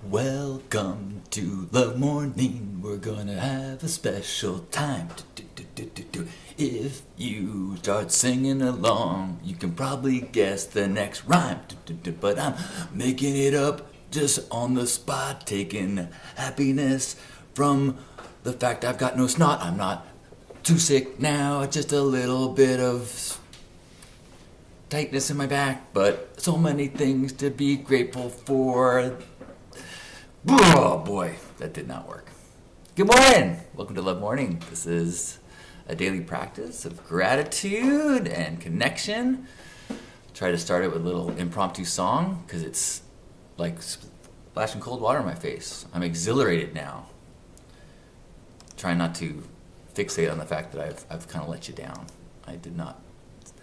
Welcome to Love Morning. We're gonna have a special time. If you start singing along, you can probably guess the next rhyme. But I'm making it up just on the spot, taking happiness from the fact I've got no snot. I'm not too sick now, just a little bit of tightness in my back, but so many things to be grateful for. Oh boy, that did not work. Good morning! Welcome to Love Morning. This is a daily practice of gratitude and connection. Try to start it with a little impromptu song because it's like splashing cold water in my face. I'm exhilarated now. Trying not to fixate on the fact that I've kind of let you down. I did not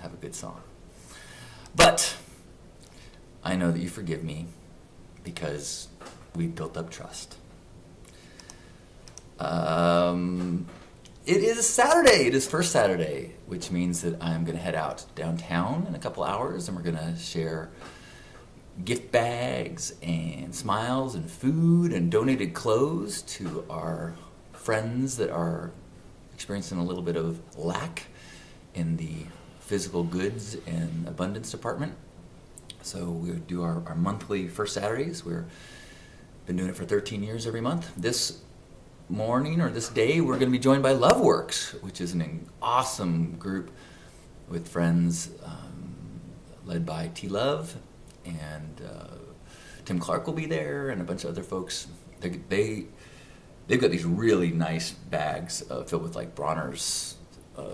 have a good song. But I know that you forgive me because we built up trust. It is Saturday. It is first Saturday, which means that I'm going to head out downtown in a couple hours, and we're going to share gift bags and smiles and food and donated clothes to our friends that are experiencing a little bit of lack in the physical goods and abundance department. So we do our monthly first Saturdays. We've been doing it for 13 years every month. This morning or this day, we're going to be joined by LoveWorks, which is an awesome group with friends led by T. Love, and Tim Clark will be there, and a bunch of other folks. They've got these really nice bags filled with like Bronner's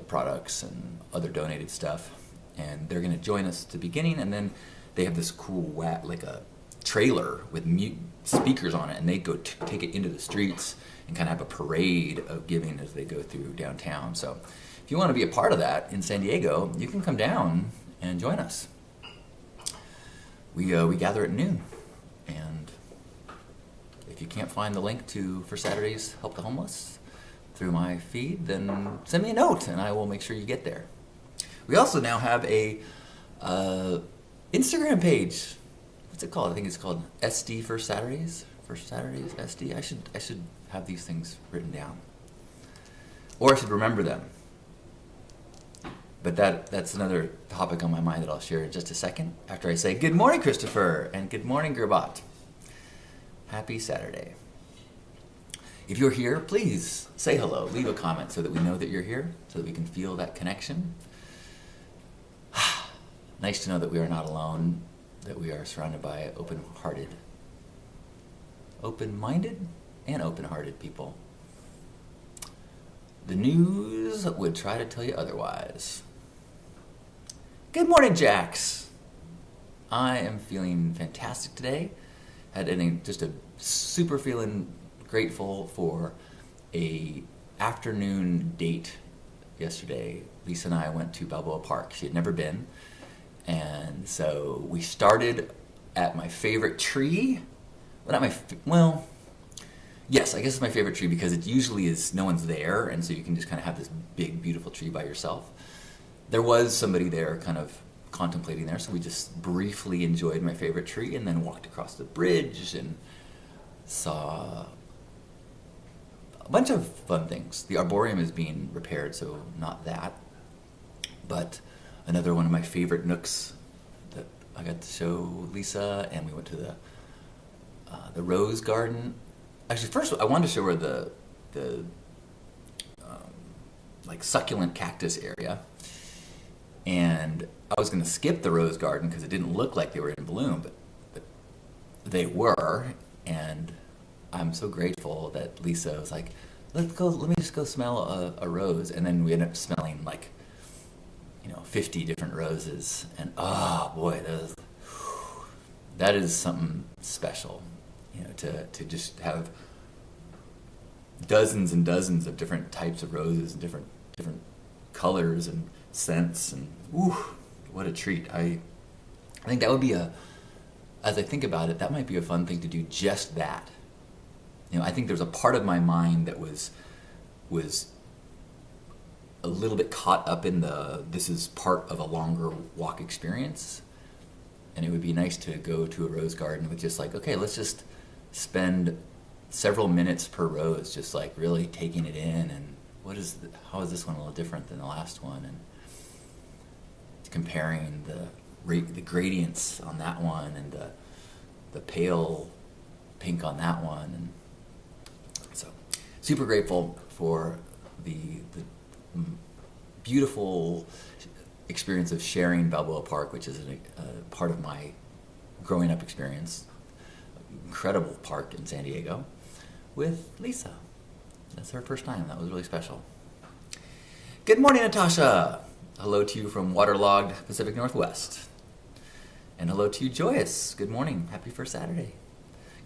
products and other donated stuff, and they're going to join us at the beginning, and then they have this cool like a trailer with mute speakers on it, and they go take it into the streets and kind of have a parade of giving as they go through downtown. So if you want to be a part of that in San Diego, you can come down and join us. We gather at noon, and if you can't find the link for Saturday's Help the Homeless through my feed, then send me a note and I will make sure you get there. We also now have a Instagram page. What's it called? I think it's called SD First Saturdays. First Saturdays SD. I should have these things written down, or I should remember them. But that's another topic on my mind that I'll share in just a second after I say good morning, Christopher, and good morning, Gerbat. Happy Saturday. If you're here, please say hello, leave a comment so that we know that you're here, so that we can feel that connection. Nice to know that we are not alone, that we are surrounded by open-minded and open-hearted people. The news would try to tell you otherwise. Good morning, Jax. I am feeling fantastic today. Just a super feeling grateful for a afternoon date yesterday. Lisa and I went to Balboa Park. She had never been. And so we started at my favorite tree. Yes, I guess it's my favorite tree because it usually is no one's there, and so you can just kind of have this big, beautiful tree by yourself. There was somebody there kind of contemplating there, so we just briefly enjoyed my favorite tree and then walked across the bridge and saw a bunch of fun things. The arboretum is being repaired, so not that, but another one of my favorite nooks that I got to show Lisa, and we went to the rose garden. Actually, first I wanted to show her the like succulent cactus area, and I was going to skip the rose garden because it didn't look like they were in bloom, but they were, and I'm so grateful that Lisa was like, let me just go smell a rose, and then we ended up smelling like 50 different roses, and oh boy, that is something special, to just have dozens and dozens of different types of roses and different colors and scents, and what a treat. I think that would be as I think about it, that might be a fun thing to do, just that. I think there's a part of my mind that was a little bit caught up in this is part of a longer walk experience, and it would be nice to go to a rose garden with just like, okay, let's just spend several minutes per rose just like really taking it in, and how is this one a little different than the last one, and comparing the gradients on that one and the pale pink on that one. And so super grateful for the beautiful experience of sharing Balboa Park, which is a part of my growing up experience. Incredible park in San Diego with Lisa. That's her first time. That was really special. Good morning, Natasha. Hello to you from waterlogged Pacific Northwest. And hello to you, Joyous. Good morning. Happy first Saturday.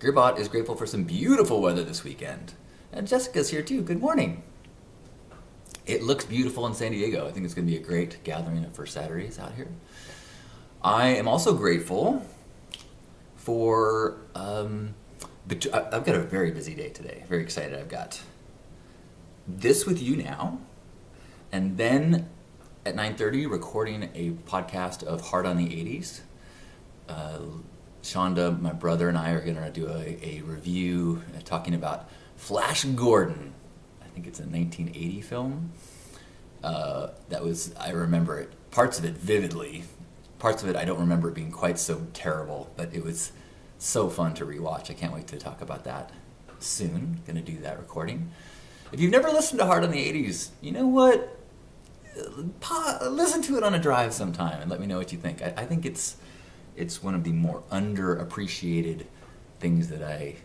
Gearbot is grateful for some beautiful weather this weekend. And Jessica's here too. Good morning. It looks beautiful in San Diego. I think it's going to be a great gathering of First Saturdays out here. I am also grateful for, I've got a very busy day today. Very excited. I've got this with you now, and then at 9:30 recording a podcast of Heart on the 80s. Shonda, my brother, and I are going to do a review talking about Flash Gordon. I think it's a 1980 film. I remember it, parts of it vividly. Parts of it I don't remember it being quite so terrible, but it was so fun to rewatch. I can't wait to talk about that soon. Going to do that recording. If you've never listened to Heart on the 80s, you know what? Listen to it on a drive sometime and let me know what you think. I think it's one of the more underappreciated things that I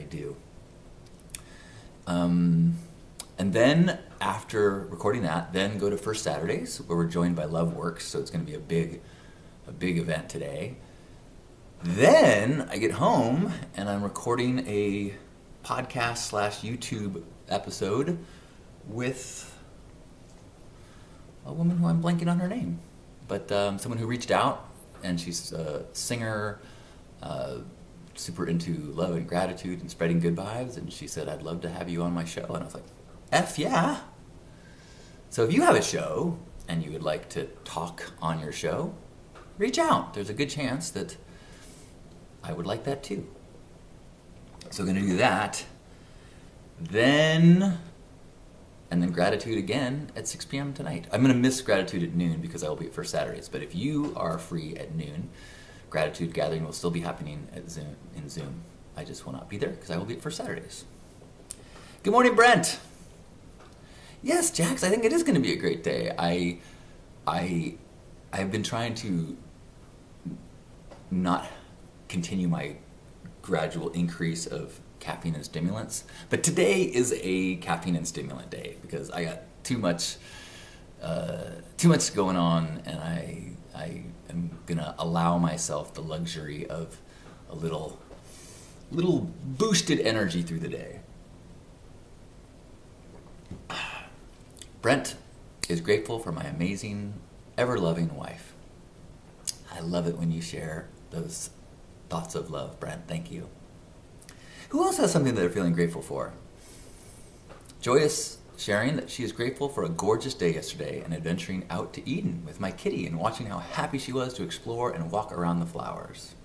do. And then after recording that, then go to First Saturdays, where we're joined by LoveWorks. So it's going to be a big event today. Then I get home and I'm recording a podcast / YouTube episode with a woman who I'm blanking on her name, but someone who reached out, and she's a singer, super into love and gratitude and spreading good vibes, and she said, I'd love to have you on my show. And I was like, F yeah. So if you have a show and you would like to talk on your show, reach out. There's a good chance that I would like that too. So we're going to do that. And then gratitude again at 6 p.m. tonight. I'm going to miss gratitude at noon because I will be at First Saturdays. But if you are free at noon, gratitude gathering will still be happening at Zoom. I just will not be there because I will be at First Saturdays. Good morning, Brent. Yes, Jax, I think it is going to be a great day. I've been trying to not continue my gradual increase of caffeine and stimulants, but today is a caffeine and stimulant day because I got too much going on, and I am gonna allow myself the luxury of a little boosted energy through the day. Brent is grateful for my amazing, ever-loving wife. I love it when you share those thoughts of love, Brent. Thank you. Who else has something that they're feeling grateful for? Joyous sharing that she is grateful for a gorgeous day yesterday and adventuring out to Eden with my kitty and watching how happy she was to explore and walk around the flowers.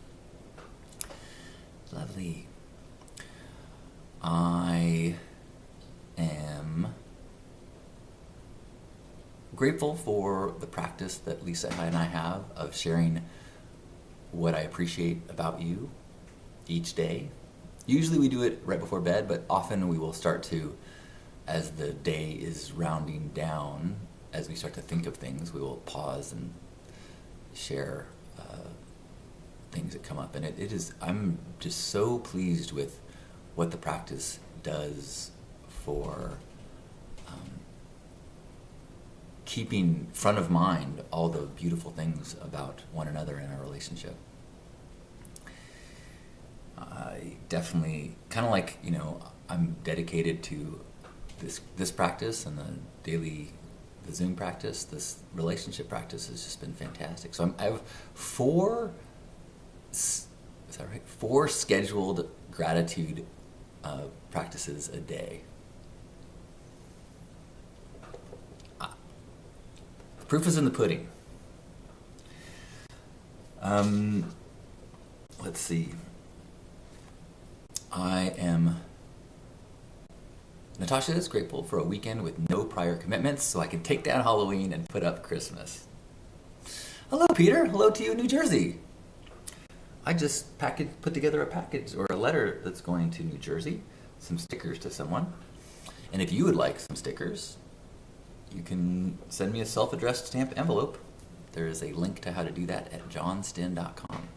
Lovely. I am grateful for the practice that Lisa and I have of sharing what I appreciate about you each day. Usually we do it right before bed, but often we will start to, as the day is rounding down, as we start to think of things, we will pause and share things that come up. And I'm just so pleased with what the practice does for keeping front of mind all the beautiful things about one another in our relationship. I definitely, kind of like, I'm dedicated to this practice and the Zoom practice. This relationship practice has just been fantastic. So I have four scheduled gratitude practices a day. The proof is in the pudding. Let's see. Natasha is grateful for a weekend with no prior commitments so I can take down Halloween and put up Christmas. Hello, Peter. Hello to you in New Jersey. I just put together a package or a letter that's going to New Jersey, some stickers to someone. And if you would like some stickers, you can send me a self-addressed stamped envelope. There is a link to how to do that at johnstin.com.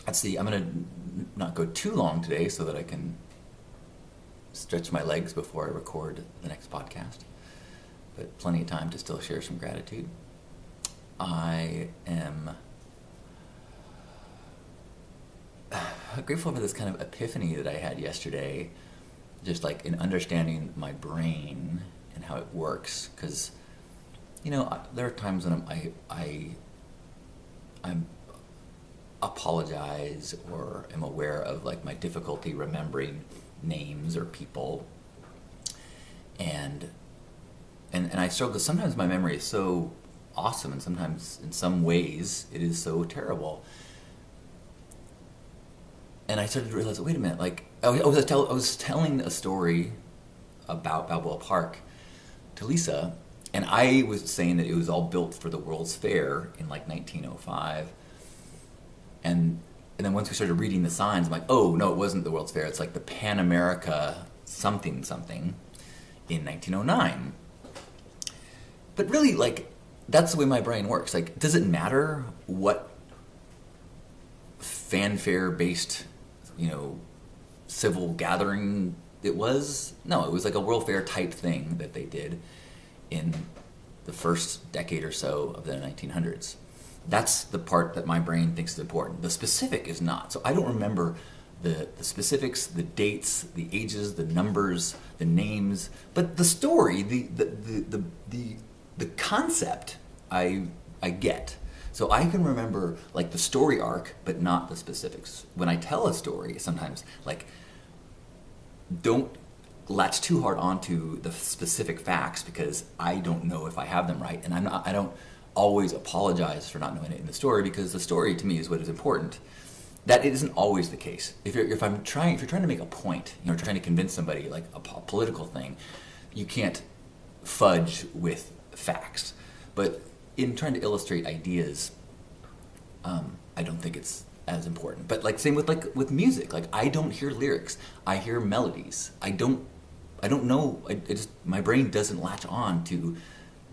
Let's see, I'm going to not go too long today so that I can stretch my legs before I record the next podcast. But plenty of time to still share some gratitude. I am grateful for this kind of epiphany that I had yesterday, just like in understanding my brain and how it works. Because, there are times when I'm apologize or am aware of like my difficulty remembering names or people, and I struggle. Sometimes my memory is so awesome, and sometimes in some ways it is so terrible. And I started to realize, wait a minute, like I was telling a story about Balboa Park to Lisa, and I was saying that it was all built for the World's Fair in like 1905. And then once we started reading the signs, I'm like, oh no, it wasn't the World's Fair. It's like the Pan America something in 1909. But really, like, that's the way my brain works. Like, does it matter what fanfare-based, civil gathering it was? No, it was like a World Fair type thing that they did in the first decade or so of the 1900s. That's the part that my brain thinks is important. The specific is not. So I don't remember the specifics, the dates, the ages, the numbers, the names, but the story, the concept I get. So I can remember like the story arc, but not the specifics. When I tell a story, sometimes like don't latch too hard onto the specific facts because I don't know if I have them right, and I don't always apologize for not knowing it in the story because the story to me is what is important. That isn't always the case. If you're trying to make a point, trying to convince somebody like a political thing, you can't fudge with facts. But in trying to illustrate ideas, I don't think it's as important. But like same with music, like I don't hear lyrics, I hear melodies. I don't know. My brain doesn't latch on to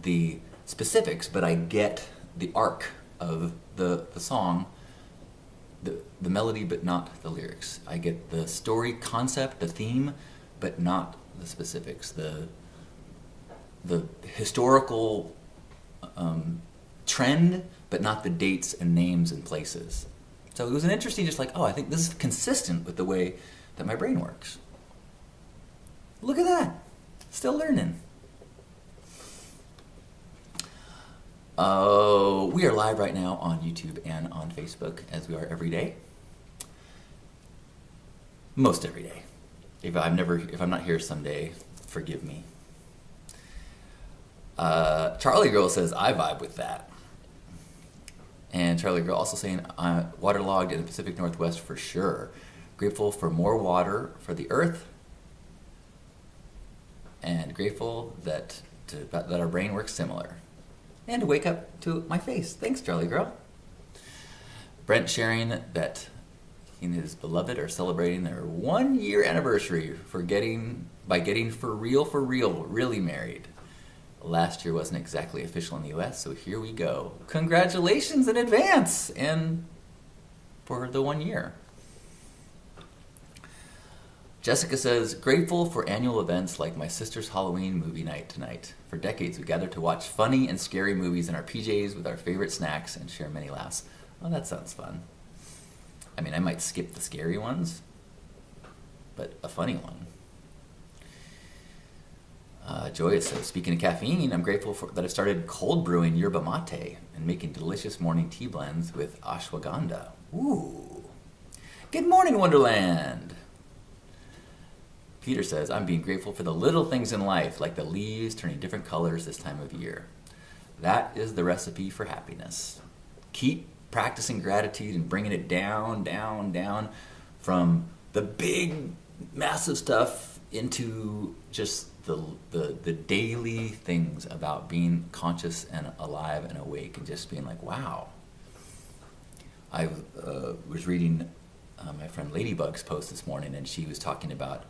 the specifics, but I get the arc of the song, the melody, but not the lyrics. I get the story concept, the theme, but not the specifics, the historical trend, but not the dates and names and places. So it was an interesting, just like, I think this is consistent with the way that my brain works. Look at that. Still learning. We are live right now on YouTube and on Facebook, as we are every day. Most every day. If I'm not here someday, forgive me. Charlie Girl says, I vibe with that. And Charlie Girl also saying, I'm waterlogged in the Pacific Northwest for sure. Grateful for more water for the earth. And grateful that our brain works similar. And to wake up to my face. Thanks, Charlie Girl. Brent sharing that he and his beloved are celebrating their 1-year anniversary by getting for real, really married. Last year wasn't exactly official in the U.S., so here we go. Congratulations in advance and for the 1 year. Jessica says, grateful for annual events like my sister's Halloween movie night tonight. For decades, we gathered to watch funny and scary movies in our PJs with our favorite snacks and share many laughs. Well, that sounds fun. I mean, I might skip the scary ones, but a funny one. Joya says, speaking of caffeine, I'm grateful that I've started cold brewing yerba mate and making delicious morning tea blends with ashwagandha. Ooh. Good morning, Wonderland. Peter says, I'm being grateful for the little things in life, like the leaves turning different colors this time of year. That is the recipe for happiness. Keep practicing gratitude and bringing it down, down, down from the big, massive stuff into just the daily things about being conscious and alive and awake, and just being like, wow. I was reading my friend Ladybug's post this morning, and she was talking about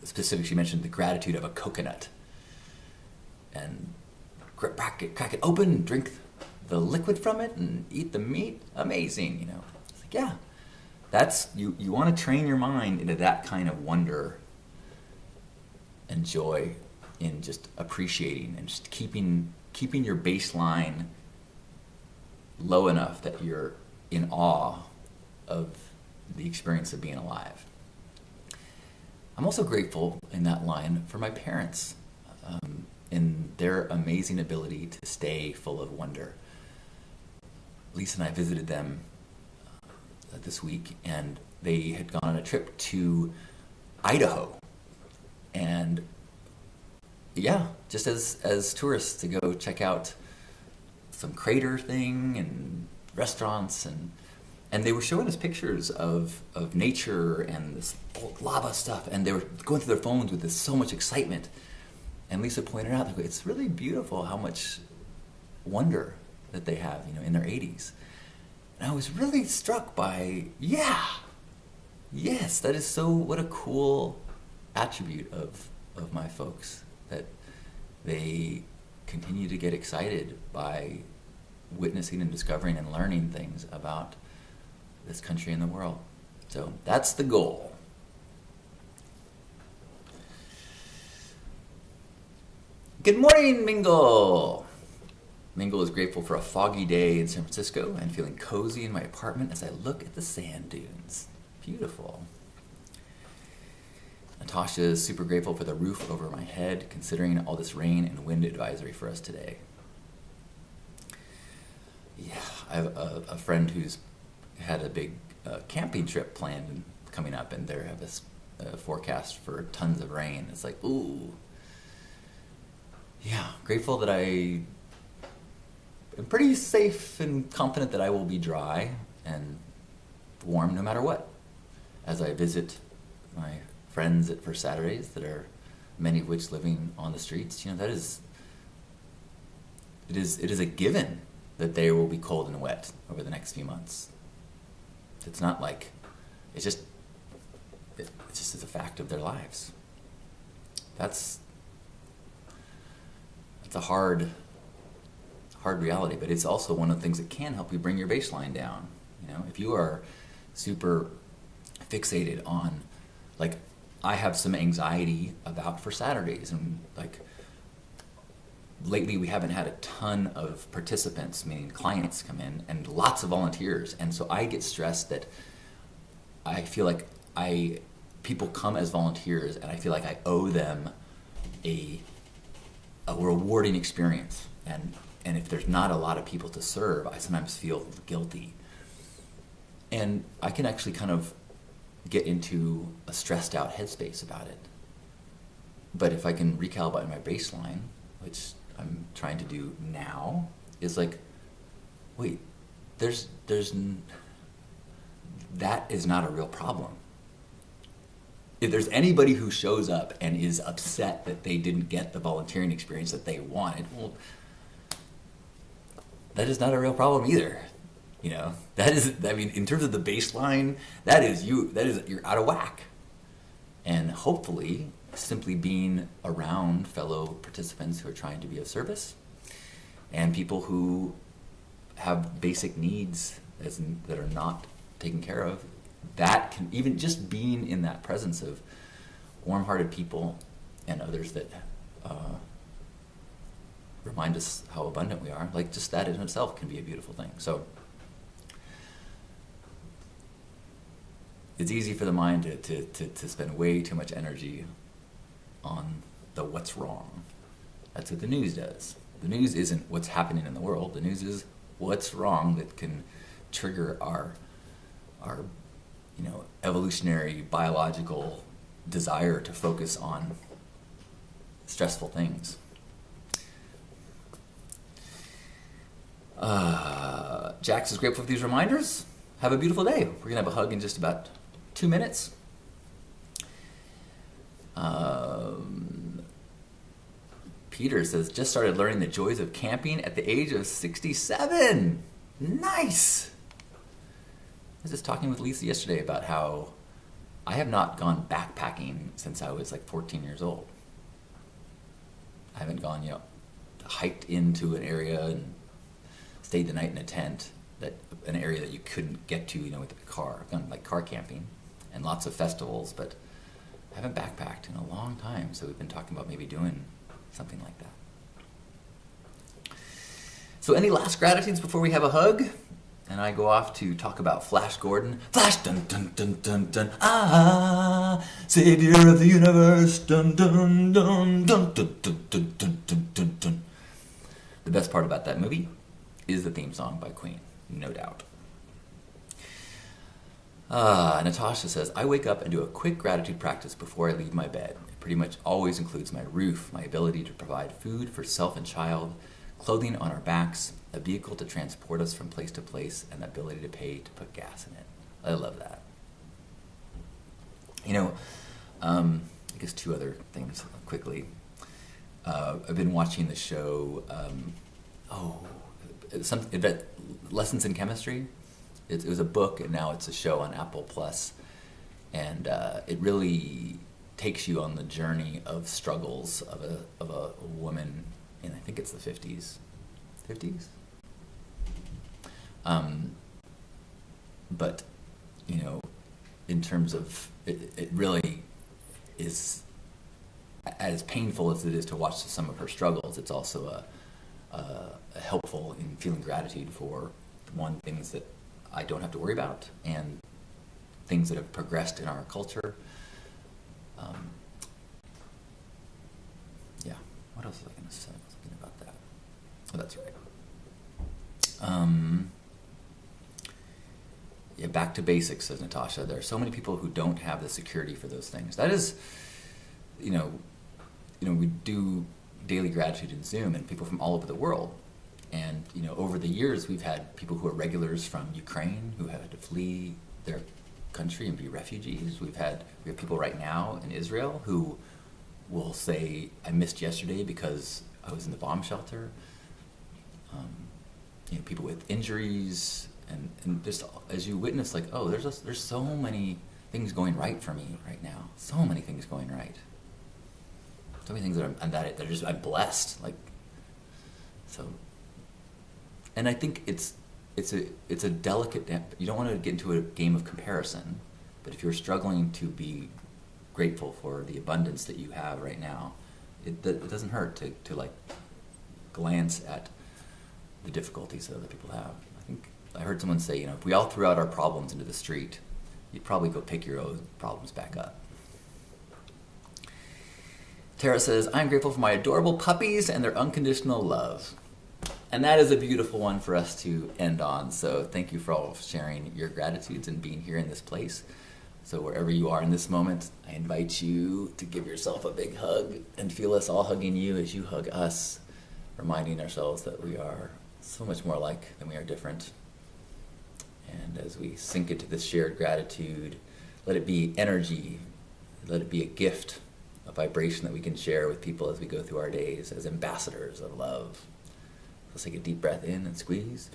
she mentioned the gratitude of a coconut, and crack it open, drink the liquid from it, and eat the meat. Amazing, It's like, yeah, that's you want to train your mind into that kind of wonder and joy in just appreciating and just keeping your baseline low enough that you're in awe of the experience of being alive. I'm also grateful in that line for my parents, in their amazing ability to stay full of wonder. Lisa and I visited them this week, and they had gone on a trip to Idaho. And yeah, just as tourists to go check out some crater thing and restaurants, and they were showing us pictures of nature and this old lava stuff, and they were going through their phones with so much excitement. And Lisa pointed out, it's really beautiful how much wonder that they have, in their 80s. And I was really struck by, yes, that is what a cool attribute of my folks, that they continue to get excited by witnessing and discovering and learning things about this country and the world. So that's the goal. Good morning, Mingle. Mingle is grateful for a foggy day in San Francisco and feeling cozy in my apartment as I look at the sand dunes. Beautiful. Natasha is super grateful for the roof over my head, considering all this rain and wind advisory for us today. Yeah, I have a friend who's had a big camping trip planned and coming up, and they have this forecast for tons of rain. It's like, ooh. Yeah, grateful that I am pretty safe and confident that I will be dry and warm no matter what, as I visit my friends at First Saturdays, that are many of which living on the streets. That is, it is a given that they will be cold and wet over the next few months. It's not like, it just is a fact of their lives. That's a hard reality, but it's also one of the things that can help you bring your baseline down. If you are super fixated on, I have some anxiety about for Saturdays, and lately we haven't had a ton of participants, meaning clients, come in, and lots of volunteers, and so I get stressed that I feel like people come as volunteers, and I feel like I owe them a rewarding experience, and if there's not a lot of people to serve, I sometimes feel guilty, and I can actually kind of get into a stressed out headspace about it. But if I can recalibrate my baseline, which I'm trying to do now, is wait, that is not a real problem. If there's anybody who shows up and is upset that they didn't get the volunteering experience that they wanted, well, that is not a real problem either. That is, in terms of the baseline, you're out of whack. And hopefully, simply being around fellow participants who are trying to be of service, and people who have basic needs that are not taken care of, that can, even just being in that presence of warm-hearted people and others that remind us how abundant we are, just that in itself can be a beautiful thing. So it's easy for the mind to spend way too much energy on the what's wrong. That's what the news does. The news isn't what's happening in the world. The news is what's wrong that can trigger our evolutionary biological desire to focus on stressful things. Jax is grateful for these reminders. Have a beautiful day. We're going to have a hug in just about 2 minutes. Peter says, just started learning the joys of camping at the age of 67. Nice! I was just talking with Lisa yesterday about how I have not gone backpacking since I was like 14 years old. I haven't gone, hiked into an area and stayed the night in a tent, an area that you couldn't get to, with a car. I've gone like car camping and lots of festivals, but I haven't backpacked in a long time. So we've been talking about maybe doing something like that. So any last gratitudes before we have a hug? And I go off to talk about Flash Gordon. Flash, dun dun dun dun dun. Ah, savior of the universe. Dun dun dun dun dun dun dun dun dun dun dun. The best part about that movie is the theme song by Queen, no doubt. Natasha says, I wake up and do a quick gratitude practice before I leave my bed. It pretty much always includes my roof, my ability to provide food for self and child, clothing on our backs, a vehicle to transport us from place to place, and the ability to pay to put gas in it. I love that. I guess 2 other things quickly. I've been watching the show, Lessons in Chemistry. It was a book, and now it's a show on Apple Plus, and it really takes you on the journey of struggles of a woman in, I think it's the 50s. But in terms of it really is as painful as it is to watch some of her struggles. It's also helpful in feeling gratitude for things that I don't have to worry about, and things that have progressed in our culture. What else was I going to say? Something about that. Oh, that's right. Back to basics, says Natasha. There are so many people who don't have the security for those things. That is, we do daily gratitude in Zoom, and people from all over the world. And, over the years, we've had people who are regulars from Ukraine who had to flee their country and be refugees. We have people right now in Israel who will say, I missed yesterday because I was in the bomb shelter. People with injuries, and just as you witness, there's so many things going right for me right now. So many things going right. So many things that I'm blessed. And I think it's a delicate. You don't want to get into a game of comparison, but if you're struggling to be grateful for the abundance that you have right now, it doesn't hurt to glance at the difficulties that other people have. I think I heard someone say, if we all threw out our problems into the street, you'd probably go pick your own problems back up. Tara says, I'm grateful for my adorable puppies and their unconditional love. And that is a beautiful one for us to end on. So thank you for all sharing your gratitudes and being here in this place. So wherever you are in this moment, I invite you to give yourself a big hug and feel us all hugging you as you hug us, reminding ourselves that we are so much more alike than we are different. And as we sink into this shared gratitude, let it be energy, let it be a gift, a vibration that we can share with people as we go through our days as ambassadors of love. Let's take a deep breath in and squeeze.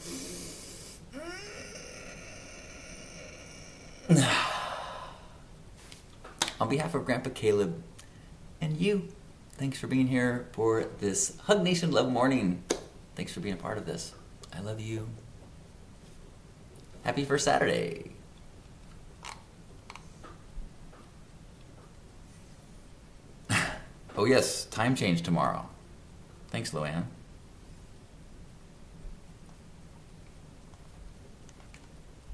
On behalf of Grandpa Caleb and you, thanks for being here for this Hug Nation Love Morning. Thanks for being a part of this. I love you. Happy first Saturday. Oh yes, time change tomorrow. Thanks, Luann.